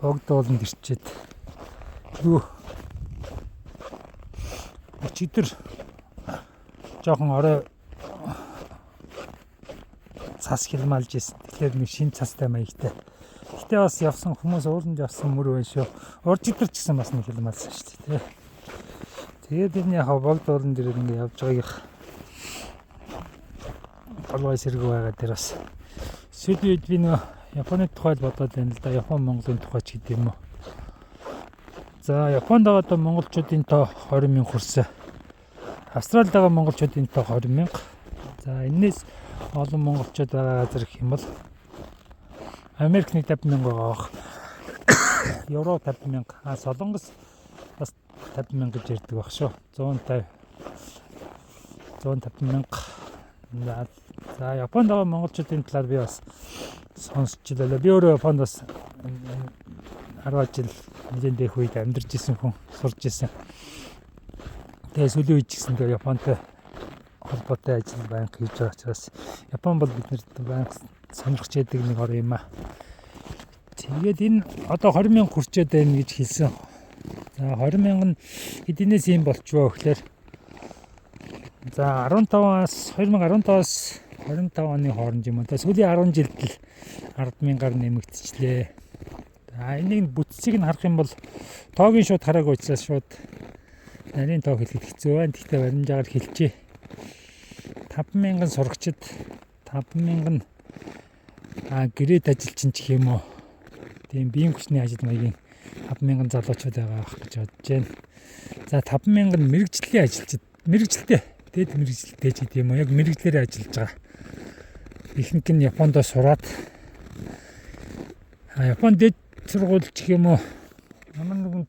богд ууланд ирчээд юу өчигдөр жоохон орой цас хилмалж ирсэн. Тэгэхээр нэг шин цастай маягтай. Гэтэ бас явсан хүмүүс ууланд явсан мөр байна шүү. Уржигдэр ч гэсэн бас нэг хилмалсан шүү дээ. Тэгээд энэ яг богд ууланд ирээд ингэ явж байгааг голгой сэрэг байгаа дээр бас сүүлийн үед би нөө Японы тухай бодоод байна л да. Япон Монголын тухай ч гэдэг юм уу. За Японд байгаа одоо монголчуудын тоо 20,000 хүрсэн. Австралид байгаа монголчуудын тоо 20,000. За энэс олон монголчууд байгаа газар гэх юм бол Америк 50,000 байгаа. Европ 50,000. Солонгос бас 50,000 гэж ярьдаг баг шүү. 150,000. За Японд байгаа монголчуудын талаар би бас сонсч байлаа. Би өөрөө Японд бас 10 жил нэгэн дэх үед амьдарч исэн хүн, сурч исэн. Тэгээ сүүлийн үед ч гэсэн тэгээ Японтой холбоотой ажил байнга хийж байгаа учраас Япон бол биднэрт байнга сонирхч яадаг нэг орн юм аа. Тэгээд энэ одоо 20,000 хүрчээд байна гэж хэлсэн. За 20,000 нь хэдийнээс юм болчихвоо гэхээр за 2015-аас 25 оны хооронд юм да. Сүүлийн 10 жилд л 10,000-аар нэмэгдчихлээ. За энийг бүтцийг нь харах юм бол тоогийн шууд хараагүй учраас шууд нарийн тоо хэлэхэд хэцүү байна. Тэгтээ баримжаагаар хэлчихье. 5,000 сурагчид 5,000 гэрээд ажилчин ч гэх юм уу. Тийм биеийн хүчний ажил маягийн 5,000 залуучууд байгаа гэж бодож байна. За 5,000 мэрэгжлийн ажилчид, мэрэгжилтэй, дэд мэрэгжилтэй ч гэдэг юм уу. Яг мэрэгжлэрээ ажиллаж байгаа. Ихэнх нь Японд сураад Японд дэд сургууль ч гэх юм уу. Ямар нэгэн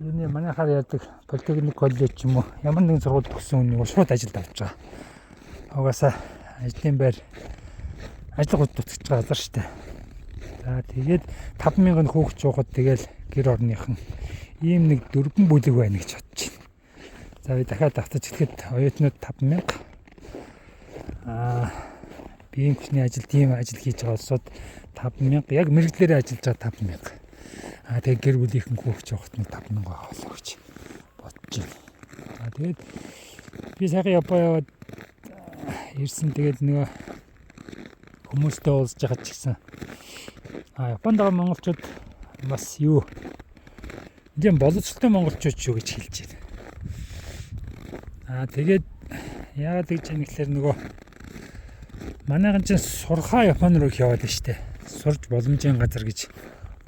юуны манайхаар яадаг политехник коллеж ч юм уу. Ямар нэгэн сургууль төгссөн хүн шууд ажилд авч байгаа. Угаасаа ажлын байр ажил гүйцэтгэж байгаа газар шүү дээ. За тэгээд 5,000 хүүхд чуухад тэгэл гэр орныхан ийм нэг дөрвөн бүлэг байна гэж бодож байна. За би дахиад давтаж хэлэхэд оюутнууд 5,000 биеийн хүчний ажил, тийм ажил хийж байгаа улсууд 5,000, яг мэрэгчлэрээ ажиллаж байгаа 5,000. Тэгээд гэр бүлийнхэн хүүхд чуухад нэг 5,000 байгаа болоо гэж бодож байна. Тэгээд би сайхан Япон яваад ирсэн. Тэгээд нөгөө хүмүүстэй уулзж байгаа ч гэсэн Японд байгаа монголчууд бас юу энэ боловсролтой монголчууд шүү гэж хэлж байна. Тэгээд яагаад гэж юм гэхээр нөгөө манайхан чинь сурхаа Япон руу яваад байна штэ. Сурж боломжийн газар гэж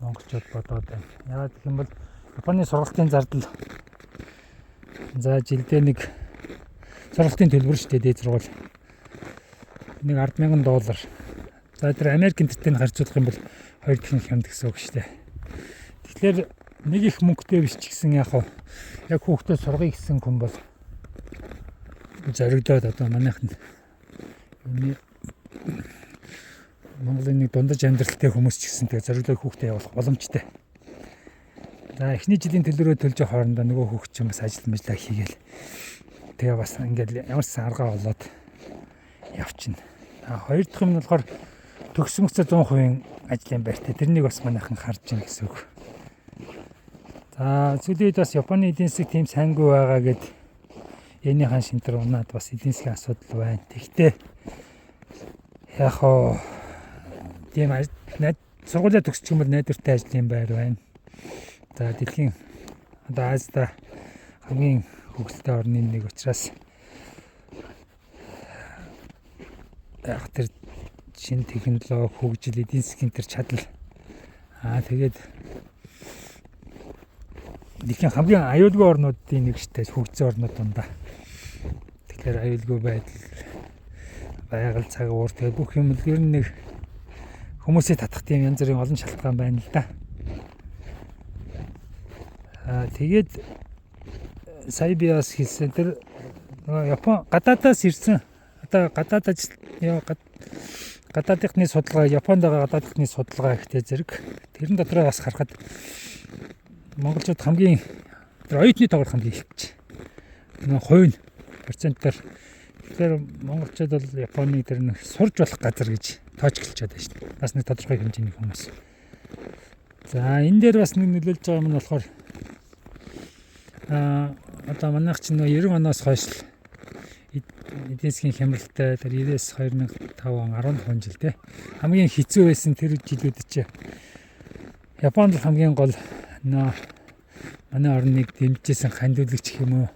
монголчууд бодоод байна. Яагаад гэх юм бол Японы сургалтын зардал за жилдээ нэг сургалтын төлбөр штэ дээд сургууль нэг $10,000. За тэр Америк энтертэй харьцуулах юм бол 2 дахин хямд гэсэн үг штэ. Тэгэхээр нэг их мөнгөтэй биш ч гэсэн яг хүүхдээ сургая гэсэн хүн бол зоригдоод одоо манайхан Монголын нэг дундаж амьдралтай хүмүүс ч гэсэн тэгээ зоригдоод хүүхдээ явуулах боломжтой. За эхний жилийн төлөөрөө төлж хоорондоо нөгөө хүүхд ч юм бас ажил мэжлээ хийгээл. Тэгээ бас ингээд ямар ч аргаа болоод явчихна. Хоёр дахь юм нь болохоор төгсмөгцөө 100% ажлын байртай. Тэрнийг бас манайхан харж байна гэсэн үг. За сүүлийн үед бас Японы эдийн засаг тийм сайнгүй байгаа гэд энийхэн шинтер унаад бас эдийн засгийн асуудал байна. Тэгтээ яг тийм сургуулиа төгсчих юм бол найдвартай ажлын байр байна. За дэлхийн одоо Азида хамгийн хөгжилтэй орны нэг учраас яг тэр шинэ технологи, хөгжил, эдийн засгийн тэр чадал тэгээд дэлхийн хамгийн аюулгүй орнуудын нэг штэй хөгжсөн орнууд дундаа. Тэгэхээр аюулгүй байдал, байгаль, цаг уур тэгээд бүх юм ер нь нэг хүмүүсээ татах тийм янз бүрийн олон шалтгаан байна л да. Тэгээд сая би бас хэлсэн тэр Япон гадаадаас ирсэн одоо гадаад ажил гадаадынхны судалгаа, Японд байгаа гадаадынхны судалгаа ихтэй зэрэг тэрэн дотроо бас харахад монголчууд хамгийн тэр оюутны тоогоор хамгийн их гэж. Энэ хувь процентоор тэгэхээр монголчууд бол Японы тэр нэг сурж болох газар гэж тоочглчод байна шүү дээ. Бас нэг тодорхой хэмжээний хүмүүс. За энэ дээр бас нэг нөлөөлж байгаа юм нь болохоор одоо манайх чинь 90 оноос хойш эдийн засгийн хямралтай тэр 90-2005 он 15 жил те хамгийн хэцүү байсан тэр жилүүд чи Японд хамгийн гол манай орныг дэмжижсэн хандуулагч гэх юм уу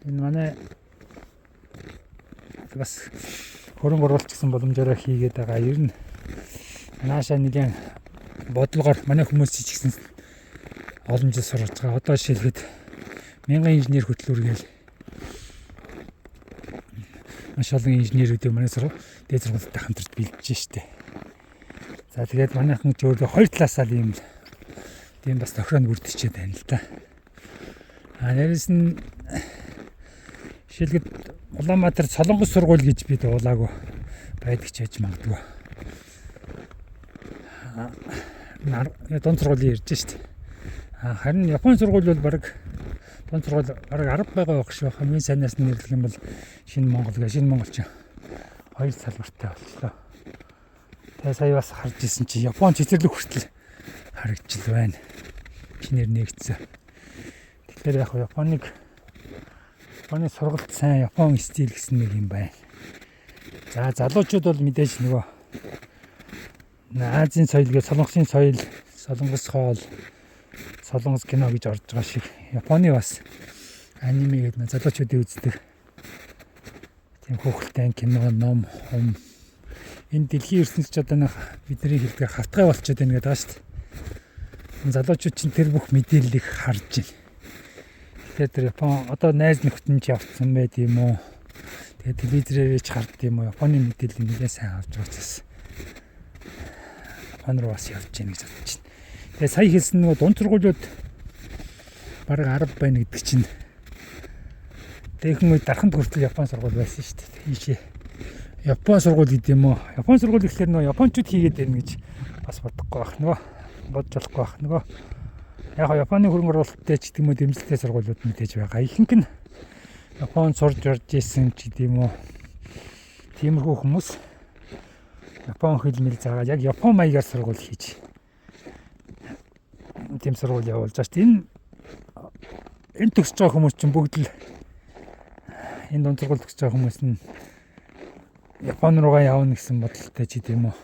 энэ манай бас хөрөнгө оруулалт гэсэн боломжоор хийгээд байгаа ер нь наашаа нэгэн бодлогоор манай хүмүүс ч гэсэн олон жил сурж байгаа. Одоо жишээлбэл 1000 инженер хөтлөөр гээл маш олон инженерүүд манай дээд сургуультай хамтарч бэлдэж штэ. За тэгээд манайхан ч өөрөө хоёр талаасаа ийм бас тохироо бүрдчихэд байна л да. Дээрэс нь жишээлбэл Улаанбаатар Солонгос сургууль гэж бид уулаагүй байдаг ч яж магадгүй. Дунд сургуулийн ярьж штэ. Харин Японы сургууль бол баг дунд сургууль баг 10 байгаа байх шүү. Хамгийн сайнаас нь нэрлэх юм бол Шинэ Монгол гэх Шинэ Монголч хоёр салбартай болчихлоо. Тэгээ сая бас харж ирсэн чи Япон цэцэрлэг хүртэл харагдчихл байна. Чинээр нэгдсэн. Тэгэхээр яг Японы сургалт сайн Япон стил гэсэн нэг юм байна. За залуучууд бол мэдээж нөгөө Азийн соёл гэж Солонгосын соёл, Солонгос хоол, Солонгос кино гэж орж байгаа шиг Японы бас аниме гэдэг залуучуудын үздэг. Тийм хөөхөлтэй кино, ном, хум. Энэ дэлхийн ертөнцид одоо нэг бидний хэлдэг хавтгай болчиход байна гэдэг ааш. Залуучууд чинь тэр бүх мэдээллийг харж байна. Тэгэхээр тэр Япон одоо найз нөхдөнд ч явцсан байд юм уу? Тэгээ телевизээр ч хард юм уу? Японы мэдээллийг нэлээд сайн авч байгаа учраас Япон руу бас явж гэнэ гэж бодож байна. Тэгээ сая хэлсэн нөгөө дунд сургуулиуд бараг 10 байна гэдэг чинь Тэгэхэн үед дарханд хүртэл Япон сургууль байсан шүү дээ. Ийшээ Япон сургууль гэдэг юм уу? Япон сургууль гэхэлэр нөгөө японочууд хийгээд байна гэж бас бодохгүй байх. Нөгөө бодож болохгүй байх. Нөгөө яг Японы хөрөнгө оруулалттай ч гэдэг юм уу дэмжлэгтэй сургуулиуд мэдээж байгаа. Ихэнх нь Японд сурж орж исэн ч гэдэг юм уу. Тиймэрхүү хүмүүс Япон хэл мэл заагаад яг Япон маягаар сургууль хийж тийм сургууль явуулж байгаа шүү дээ. Энэ төгсөж байгаа хүмүүс чинь бүгд л энэ дунд сургууль төгсөж байгаа хүмүүс нь Япон руугаа явна гэсэн бодолтой ч гэдэм үү.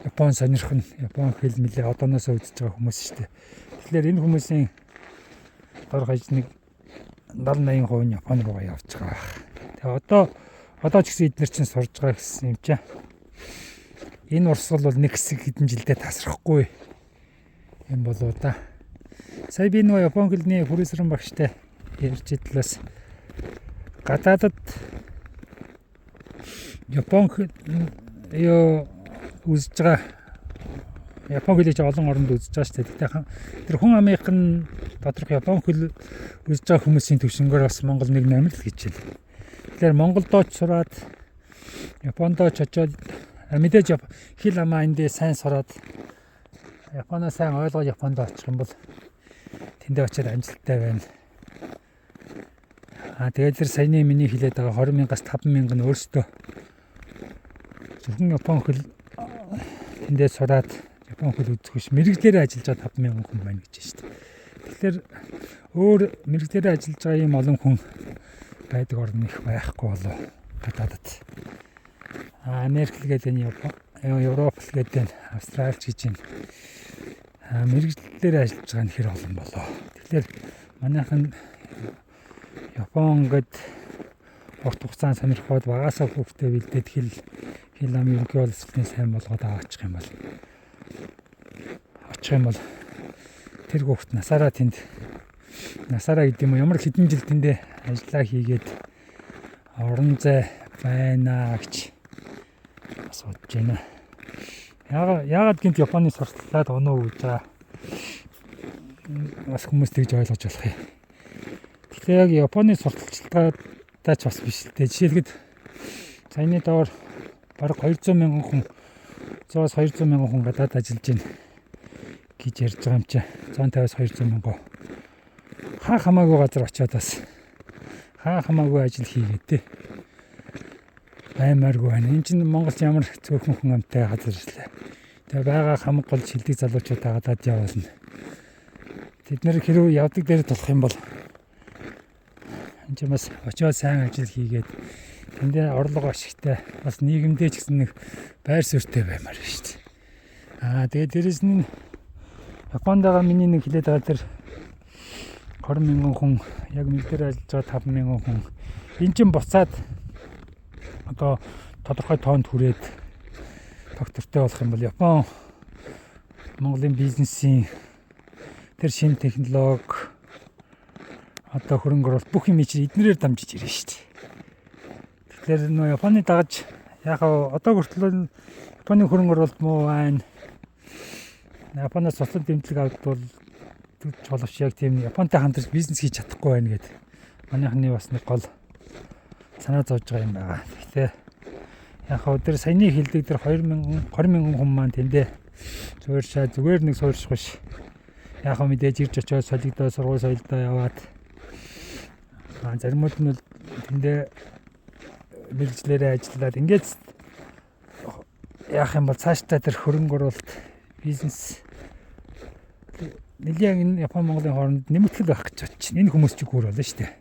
Япон сонирхон, Япон хэл мэлээ одооноос үзэж байгаа хүмүүс шүү дээ. Тэгэхээр энэ хүмүүсийн дор хаяж нэг 70-80% нь Япон руугаа явж байгаа. Тэгээ одоо ч гэсэн эдгээр чинь сурж байгаа гэсэн юм чинь. Энэ урсгал бол нэг хэсэг хэдэн жилдээ тасрахгүй юм болоо да. Сая би нөгөө Япон хэлний хүрээсрэн багштай ярьж идлээс гадаадад Япон юу үзэж байгаа Япон хэлийг олон оронд үзэж байгаа шүү дээ. Тэгтээ тэр хүн амынхын доторх Япон хэл үзэж байгаа хүмүүсийн төвшнгөөр бас Монгол 1-8 л гэж байна. Тэгэхээр Монголдоо ч сураад Япондоо ч очоод мэдээж хэл амаа эндээ сайн сураад Японоо сайн ойлгоод Японд очих юм бол тэндээ очиод амжилттай байна. Тэгээд тэр саяны миний хэлээд байгаа 20,000-аас 5,000 нь өөрсдөө зөвхөн Япон хэл тэндээ сураад Япон хэл үзэх биш мэрэгчлэрээ ажиллаж байгаа 5,000 хүн байна гэж байна шүү дээ. Тэгэхээр өөр мэрэгчлэрээ ажиллаж байгаа юм олон хүн байдаг орн их байхгүй болов гадаадд. Америк л гэдэг нь Европ л гэдэг нь Австралич гэж юм. Мэрэгчлэрээ ажиллаж байгаа нь хэр олон болов. Тэгэхээр манайхан Япон гэд урт хугацаанд сонирхоод багасаа хүүхдээ бэлдээд хэл ам ерөнхий боловсролын сайн болгоод аваачих юм бол тэр хүүхд насаараа гэдэг юм ямар хэдэн жил тэндээ ажиллаа хийгээд орон зай байна гэж бас бодож байна. Яагаад гэнт Японы сурталчилаад оноо үүж байгаа бас хүмүүс тэгж ойлгож болох юм. Тэгэхээр яг Японы сурталчилгаатай ч бас биш л дээ. Жишээлбэл саяны доор бараг 200,000 хүн 100-200,000 хүн гадаад ажиллаж байна гэж ярьж байгаа юм чи 150-200,000 хаа хамаагүй газар очиод бас хаа хамаагүй ажил хийгээд те баймааргүй байна. Энэ чинь Монголч ямар цөөхөн хүн амтай газар ирлээ. Тэгээ байгаа хамаг гол шилдэг залуучуудаа гадаад явуулна. Тэд нэр хэрвээ явдаг дээр тулах юм бол энэ ч бас очиод сайн ажил хийгээд тэндээ орлого ашигтай бас нийгэмдээ ч гэсэн нэг байр суурьтай баймаар байна шүү дээ. Тэгээд дээрэс нь Японд байгаа миний нэг хэлээд байгаа тэр 20,000 хүн яг мэлдэр ажиллаж байгаа 5,000 хүн энэ чинь буцаад одоо тодорхой тоонд хүрээд доктортой болох юм бол Япон Монголын бизнесийн тэр шинэ технологи одоо хөрөнгө оруулалт бүх юм чинь эднэрээр дамжиж ирнэ шүү дээ. Тэгэхээр нөө Японы дагаж яг одоо хүртэл Японы хөрөнгө оруулалт муу байна. Японоос цоцол дэмжлэг авдвал боловч яг тийм Японтай хамтарч бизнес хийж чадахгүй байна гэдэг манайхны бас нэг гол санаа зовж байгаа юм байна. Гэхдээ яг тэр саяны хэлдэг тэр 20,000 хүн маань тэндээ суурьшаа зүгээр нэг суурьших биш. Яг мэдээж ирж очиод солигдоо сургууль соёлдоо яваад заримуд нь тэндээ мэргэжлэрээ ажиллаад ингээд яах юм бол цаашдаа тэр хөрөнгө оруулалт бизнес нэлийн Япон Монголын хооронд нэмэгдэл байх гэж бодож байна. Энэ хүмүүс ч гүр болно шүү дээ.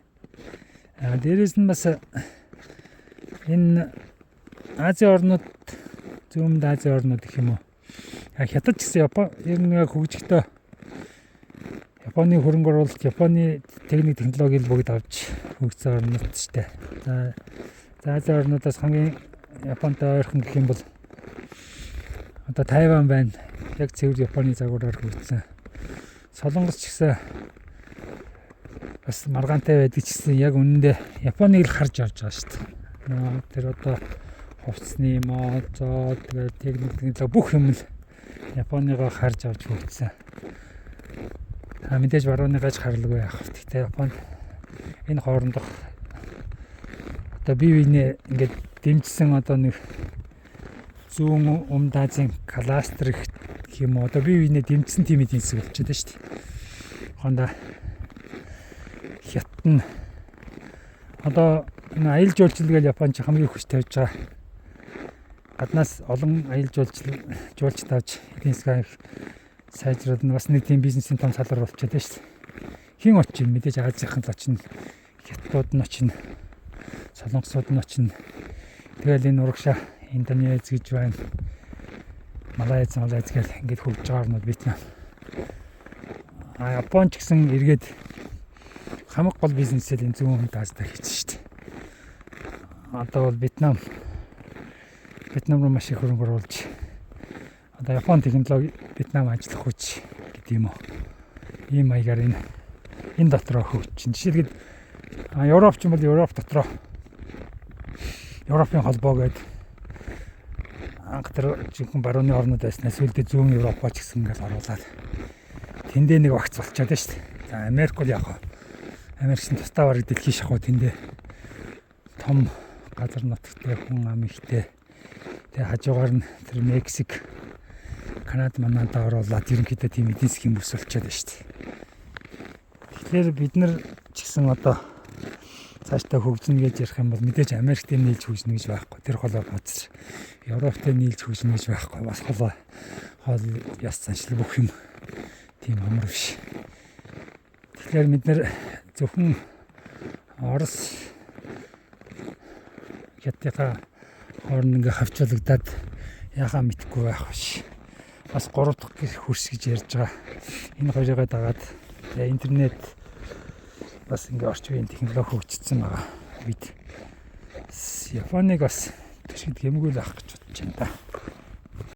Дээрээс нь бас энэ Азийн орнууд зүүн Азийн орнууд гэх юм уу. Хятад ч гэсэн Япон ер нь хөгжихдээ Японы хөрөнгө оруулалт, Японы техник технологи бүгд авч хөгжсөн орнууд шүү дээ. За Азийн орнуудаас хамгийн Японтой ойрхон гэх юм бол одоо Тайван байна. Яг цэвэр Японы загвараар хөгжсөн. Солонгос ч гэсэн бас маргаантай байдаг ч гэсэн яг үнэндээ Японыг л харж авч байгаа шүү дээ. Тэр одоо хувцсны мод, тэгээд техник бүх юм л Японыгоо харж авч хөгжсөн. Мэдээж барууныгаа ч харлаагүй яах вэ. Гэхдээ Японд энэ хоорондох одоо бие биенээ ингээд дэмжсэн одоо нэг зүүн Өмнөд Азийн кластер гэх юм уу одоо бие биенээ дэмжсэн тийм эдийн засаг болчиход байна шүү дээ. Хондоо Хятад нь одоо энэ аялал жуулчлал Японд хамгийн хүч тавьж байгаа. Гаднаас олон аялал жуулчлалт авч эдийн засаг сайжрал нь бас нэг тийм бизнесийн том салбар болчиход байна шүү дээ. Хин очин мэдээж Азийнхын л очин, Хятадууд нь очин, Солонгосууд нь очин. Тэгэл энэ урагшаа Индонез гэж байна. Малайз гэл ингээд хөгжиж байгаа юмуд Вьетнам. Япон ч гэсэн эргээд хамаг гол бизнесэл энэ зүүн Азиад хийсэн шүү дээ. Одоо бол Вьетнам руу маш их хөрөнгө оруулж одоо Япон технологи Вьетнам ажиллах хүч гэдэг юм уу. Ийм маягаар энэ дотроо хөгжиж. Жишээлбэл Европ ч юм бол Европ дотроо Европын холбоо гэдэг анх тэр жинхэнэ барууны орнууд байснаас сүүлдээ зүүн Европоо ч гэсэн ингээд оруулаад тэндээ нэг багц болчиход байна шүү дээ. За Америк бол яг Америкийн тусдаа бараг дэлхийн шахуу тэндээ том газар нутагтай хүн ам ихтэй. Тэгээ хажуугаар нь тэр Мексик, Канада манадаа оруулаад ерөнхийдөө тийм эдийн засгийн бүс болчиход байна шүү дээ. Тэгэхээр бид нар ч гэсэн одоо цаашдаа хөгжинэ гэж ярих юм бол мэдээж Америктэй нийлж хөгжинэ гэж байхгүй. Тэр холоо газар Европтой нийлж хөгжинэ гэж байхгүй. Бас холоо яс заншлаг бүх юм тийм амар биш. Тэгэхээр бид нэр зөвхөн Орос Хятадтай хооронд ингээ хавчуулагдаад яхаа мэдхгүй байх биш. Бас 3 дахь хөрс гэж ярьж байгаа. Энэ хоёроо дагаад интернет бас ингээ орчин үеийн технологи хөгжсөн байгаа. Бид Японыг бас төшөд гэмгүүл авах гэж бодож байна да.